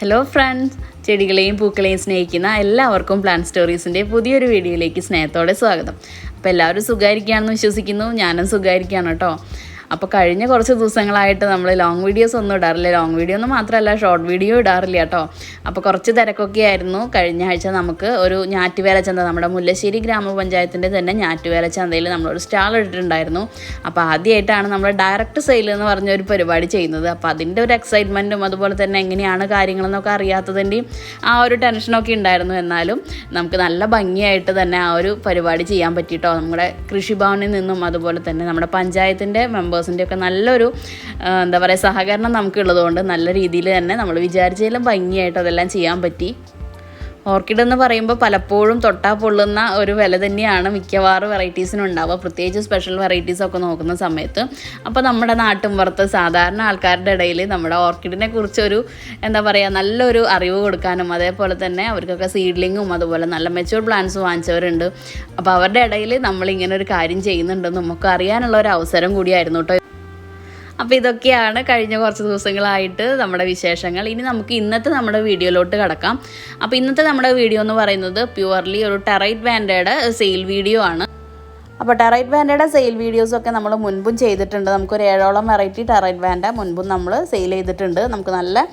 Hello friends, ചെടികളെയും പൂക്കളെയും സ്നേഹിക്കുന്ന എല്ലാവർക്കും plant സ്റ്റോറീസിൻ്റെ പുതിയൊരു വീഡിയോയിലേക്ക് സ്നേഹത്തോടെ സ്വാഗതം. അപ്പോൾ എല്ലാവരും സുഖമായിരിക്കുകയാണെന്ന് വിശ്വസിക്കുന്നു. ഞാനും സുഖമായിരിക്കുകയാണ് കേട്ടോ. അപ്പോൾ കഴിഞ്ഞ കുറച്ച് ദിവസങ്ങളായിട്ട് നമ്മൾ ലോങ് വീഡിയോസ് ഒന്നും ഇടാറില്ല. ലോങ് വീഡിയോ എന്ന് മാത്രമല്ല, ഷോർട്ട് വീഡിയോ ഇടാറില്ല കേട്ടോ. അപ്പോൾ കുറച്ച് തിരക്കൊക്കെ ആയിരുന്നു. കഴിഞ്ഞ ആഴ്ച നമുക്ക് ഒരു ഞാറ്റുവേല ചന്ത, നമ്മുടെ മുല്ലശ്ശേരി ഗ്രാമപഞ്ചായത്തിൻ്റെ തന്നെ ഞാറ്റുവേല ചന്തയിൽ നമ്മളൊരു സ്റ്റാൾ ഇട്ടിട്ടുണ്ടായിരുന്നു. അപ്പോൾ ആദ്യമായിട്ടാണ് നമ്മൾ ഡയറക്റ്റ് സെയിൽ എന്ന് പറഞ്ഞ ഒരു പരിപാടി ചെയ്യുന്നത്. അപ്പോൾ അതിൻ്റെ ഒരു എക്സൈറ്റ്മെൻറ്റും അതുപോലെ തന്നെ എങ്ങനെയാണ് കാര്യങ്ങളെന്നൊക്കെ അറിയാത്തതിൻ്റെയും ആ ഒരു ടെൻഷനൊക്കെ ഉണ്ടായിരുന്നു. എന്നാലും നമുക്ക് നല്ല ഭംഗിയായിട്ട് തന്നെ ആ ഒരു പരിപാടി ചെയ്യാൻ പറ്റിയിട്ടോ. നമ്മുടെ കൃഷിഭവനിൽ നിന്നും അതുപോലെ തന്നെ നമ്മുടെ പഞ്ചായത്തിൻ്റെ മെമ്പേഴ്സിൻ്റെ ഒക്കെ നല്ലൊരു എന്താ പറയുക സഹകരണം നമുക്കുള്ളതുകൊണ്ട് നല്ല രീതിയിൽ തന്നെ നമ്മൾ വിചാരിച്ചതിലും ഭംഗിയായിട്ട് അതെല്ലാം ചെയ്യാൻ പറ്റി. ഓർക്കിഡ് എന്ന് പറയുമ്പോൾ പലപ്പോഴും തൊട്ടാൽ പൊള്ളുന്ന ഒരു വില തന്നെയാണ് മിക്കവാറും വെറൈറ്റീസിനുണ്ടാവുക, പ്രത്യേകിച്ച് സ്പെഷ്യൽ വെറൈറ്റീസൊക്കെ നോക്കുന്ന സമയത്ത്. അപ്പോൾ നമ്മുടെ നാട്ടിൻപുറത്ത് സാധാരണ ആൾക്കാരുടെ ഇടയിൽ നമ്മുടെ ഓർക്കിഡിനെ കുറിച്ചൊരു എന്താ പറയുക നല്ലൊരു അറിവ് കൊടുക്കാനും അതേപോലെ തന്നെ അവർക്കൊക്കെ സീഡ്ലിങ്ങും അതുപോലെ നല്ല മെച്യൂർ പ്ലാന്റ്സ് വാങ്ങിച്ചവരുണ്ട്. അപ്പോൾ അവരുടെ ഇടയിൽ നമ്മളിങ്ങനെ ഒരു കാര്യം ചെയ്യുന്നുണ്ടെന്ന് നമുക്ക് അറിയാനുള്ള ഒരു അവസരം കൂടിയായിരുന്നു കേട്ടോ. അപ്പോൾ ഇതൊക്കെയാണ് കഴിഞ്ഞ കുറച്ച് ദിവസങ്ങളായിട്ട് നമ്മുടെ വിശേഷങ്ങൾ. ഇനി നമുക്ക് ഇന്നത്തെ നമ്മുടെ വീഡിയോയിലോട്ട് കിടക്കാം. അപ്പോൾ ഇന്നത്തെ നമ്മുടെ വീഡിയോ എന്ന് പറയുന്നത് പ്യുവർലി ഒരു ടെറൈറ്റ് വാൻഡയുടെ സെയിൽ വീഡിയോ ആണ്. അപ്പോൾ ടെറൈറ്റ് വാൻഡയുടെ സെയിൽ വീഡിയോസൊക്കെ നമ്മൾ മുൻപും ചെയ്തിട്ടുണ്ട്. നമുക്കൊരു 7ഓളം വെറൈറ്റി ടെറൈറ്റ് വാൻഡ മുൻപും നമ്മൾ സെയിൽ ചെയ്തിട്ടുണ്ട്. നമുക്ക് നല്ല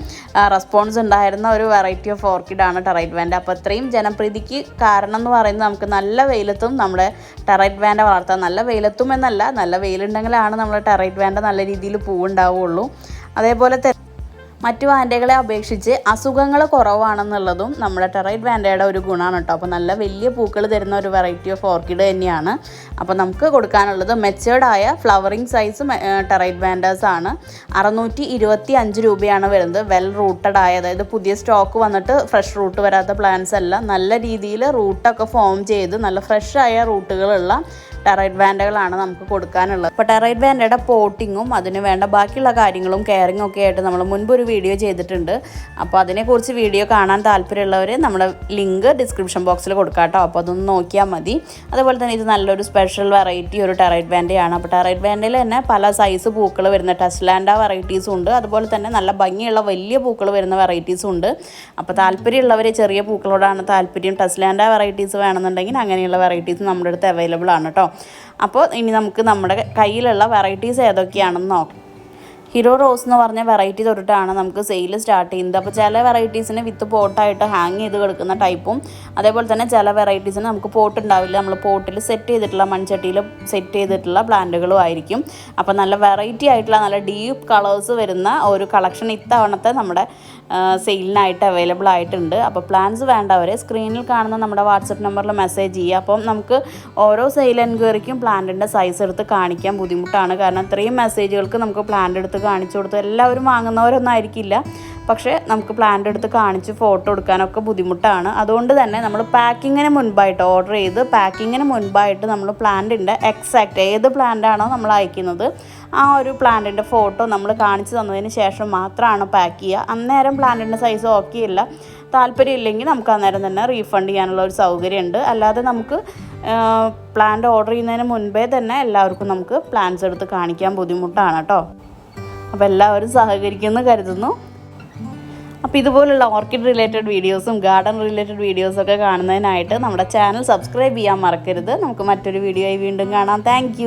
റെസ്പോൺസ് ഉണ്ടായിരുന്ന ഒരു വെറൈറ്റി ഓഫ് ഓർക്കിഡാണ് ടെറൈറ്റ് വാൻഡ. അപ്പോൾ അത്രയും ജനപ്രീതിക്ക് കാരണം എന്ന് പറയുന്നത് നമുക്ക് നല്ല വെയിലത്തും നമ്മുടെ ടെറൈറ്റ് വാൻഡ വളർത്താം. നല്ല വെയിലത്തും എന്നല്ല, നല്ല വെയിലുണ്ടെങ്കിലാണ് നമ്മുടെ ടെറൈറ്റ് വാൻഡ നല്ല രീതിയിൽ പൂവുണ്ടാവുകയുള്ളൂ. അതേപോലെ മറ്റു വാൻഡകളെ അപേക്ഷിച്ച് അസുഖങ്ങൾ കുറവാണെന്നുള്ളതും നമ്മുടെ ടെറൈറ്റ് വാൻഡയുടെ ഒരു ഗുണമാണ് കേട്ടോ. അപ്പോൾ നല്ല വലിയ പൂക്കൾ തരുന്ന ഒരു വെറൈറ്റി ഓഫ് ഓർക്കിഡ് തന്നെയാണ്. അപ്പോൾ നമുക്ക് കൊടുക്കാനുള്ളത് മെച്ചേർഡായ ഫ്ലവറിങ് സൈസ് ടെറൈറ്റ് വാൻഡേഴ്സ് ആണ്. 625 രൂപയാണ് വരുന്നത്. വെൽ റൂട്ടഡ് ആയ, അതായത് പുതിയ സ്റ്റോക്ക് വന്നിട്ട് ഫ്രഷ് റൂട്ട് വരാത്ത പ്ലാന്റ്സ് അല്ല, നല്ല രീതിയിൽ റൂട്ടൊക്കെ ഫോം ചെയ്ത് നല്ല ഫ്രഷ് ആയ റൂട്ടുകളുള്ള ടെറൈറ്റ് വാൻഡകളാണ് നമുക്ക് കൊടുക്കാനുള്ളത്. അപ്പോൾ ടെറൈറ്റ് വാൻഡയുടെ പോട്ടിങ്ങും അതിന് വേണ്ട ബാക്കിയുള്ള കാര്യങ്ങളും കെയറിങ്ങും ഒക്കെ ആയിട്ട് നമ്മൾ മുൻപൊരു വീഡിയോ ചെയ്തിട്ടുണ്ട്. അപ്പോൾ അതിനെക്കുറിച്ച് വീഡിയോ കാണാൻ താല്പര്യമുള്ളവർ നമ്മുടെ ലിങ്ക് ഡിസ്ക്രിപ്ഷൻ ബോക്സിൽ കൊടുക്കാം കേട്ടോ. അപ്പോൾ അതൊന്ന് നോക്കിയാൽ മതി. അതുപോലെ തന്നെ ഇത് നല്ലൊരു സ്പെഷ്യൽ വെറൈറ്റി ഒരു ടെറൈറ്റ് വാൻഡയാണ്. അപ്പോൾ ടെറൈറ്റ് വാൻഡയിൽ തന്നെ പല സൈസ് പൂക്കൾ വരുന്ന ടെസ്ലാൻഡ വെറൈറ്റീസും ഉണ്ട്. അതുപോലെ തന്നെ നല്ല ഭംഗിയുള്ള വലിയ പൂക്കൾ വരുന്ന വെറൈറ്റീസും ഉണ്ട്. അപ്പോൾ താല്പര്യമുള്ളവർ, ചെറിയ പൂക്കളോടാണ് താല്പര്യം, ടെസ്ലാൻഡ വെറൈറ്റീസ് വേണമെന്നുണ്ടെങ്കിൽ അങ്ങനെയുള്ള വെറൈറ്റീസ് നമ്മുടെ അടുത്ത് അവൈലബിൾ ആണ് കേട്ടോ. അപ്പോൾ ഇനി നമുക്ക് നമ്മുടെ കയ്യിലുള്ള വെറൈറ്റീസ് ഏതൊക്കെയാണെന്ന് നോക്കാം. ഹീറോ റോസ് എന്ന് പറഞ്ഞ വെറൈറ്റി തൊട്ടിട്ടാണ് നമുക്ക് സെയിൽ സ്റ്റാർട്ട് ചെയ്യുന്നത്. അപ്പോൾ ചില വെറൈറ്റീസിന് വിത്ത് പോട്ടായിട്ട് ഹാങ് ചെയ്ത് കിടക്കുന്ന ടൈപ്പും അതേപോലെ തന്നെ ചില വെറൈറ്റീസിന് നമുക്ക് പോട്ട് ഉണ്ടാവില്ല, നമ്മൾ പോട്ടിൽ സെറ്റ് ചെയ്തിട്ടുള്ള മൺചട്ടിയിൽ സെറ്റ് ചെയ്തിട്ടുള്ള പ്ലാന്റുകളും ആയിരിക്കും. അപ്പോൾ നല്ല വെറൈറ്റി ആയിട്ടുള്ള നല്ല ഡീപ്പ് കളേഴ്സ് വരുന്ന ഒരു കളക്ഷൻ ഇത്തവണത്തെ നമ്മുടെ സെയിലിനായിട്ട് അവൈലബിൾ ആയിട്ടുണ്ട്. അപ്പോൾ പ്ലാൻസ് വേണ്ടവർ സ്ക്രീനിൽ കാണുന്ന നമ്മുടെ വാട്സപ്പ് നമ്പറിൽ മെസ്സേജ് ചെയ്യുക. അപ്പം നമുക്ക് ഓരോ സെയിൽ എൻക്വയറിക്കും പ്ലാന്റിൻ്റെ സൈസ് എടുത്ത് കാണിക്കാൻ ബുദ്ധിമുട്ടാണ്. കാരണം ഇത്രയും മെസ്സേജുകൾക്ക് നമുക്ക് പ്ലാന്റ് എടുത്ത് കാണിച്ചു കൊടുത്തു എല്ലാവരും വാങ്ങുന്നവരൊന്നും ആയിരിക്കില്ല. പക്ഷേ നമുക്ക് പ്ലാന്റ് എടുത്ത് കാണിച്ച് ഫോട്ടോ എടുക്കാനൊക്കെ ബുദ്ധിമുട്ടാണ്. അതുകൊണ്ട് തന്നെ നമ്മൾ പാക്കിങ്ങിന് മുൻപായിട്ട് ഓർഡർ ചെയ്ത് പാക്കിങ്ങിന് മുൻപായിട്ട് നമ്മൾ പ്ലാന്റിൻ്റെ എക്സാക്റ്റ് ഏത് പ്ലാന്റാണോ നമ്മൾ അയക്കുന്നത് ആ ഒരു പ്ലാന്റിൻ്റെ ഫോട്ടോ നമ്മൾ കാണിച്ചു തന്നതിന് ശേഷം മാത്രമാണ് പാക്ക് ചെയ്യുക. അന്നേരം പ്ലാന്റിൻ്റെ സൈസ് ഓക്കെ ഇല്ല, താല്പര്യമില്ലെങ്കിൽ നമുക്ക് അന്നേരം തന്നെ റീഫണ്ട് ചെയ്യാനുള്ള ഒരു സൗകര്യമുണ്ട്. അല്ലാതെ നമുക്ക് പ്ലാന്റ് ഓർഡർ ചെയ്യുന്നതിന് മുൻപേ തന്നെ എല്ലാവർക്കും നമുക്ക് പ്ലാന്റ്സ് എടുത്ത് കാണിക്കാൻ ബുദ്ധിമുട്ടാണ് കേട്ടോ. അപ്പോൾ എല്ലാവരും സഹകരിക്കുമെന്ന് കരുതുന്നു. അപ്പോൾ ഇതുപോലുള്ള ഓർക്കിഡ് റിലേറ്റഡ് വീഡിയോസും ഗാർഡൻ റിലേറ്റഡ് വീഡിയോസൊക്കെ കാണുന്നതിനായിട്ട് നമ്മുടെ ചാനൽ സബ്സ്ക്രൈബ് ചെയ്യാൻ മറക്കരുത്. നമുക്ക് മറ്റൊരു വീഡിയോ ആയി വീണ്ടും കാണാം. താങ്ക്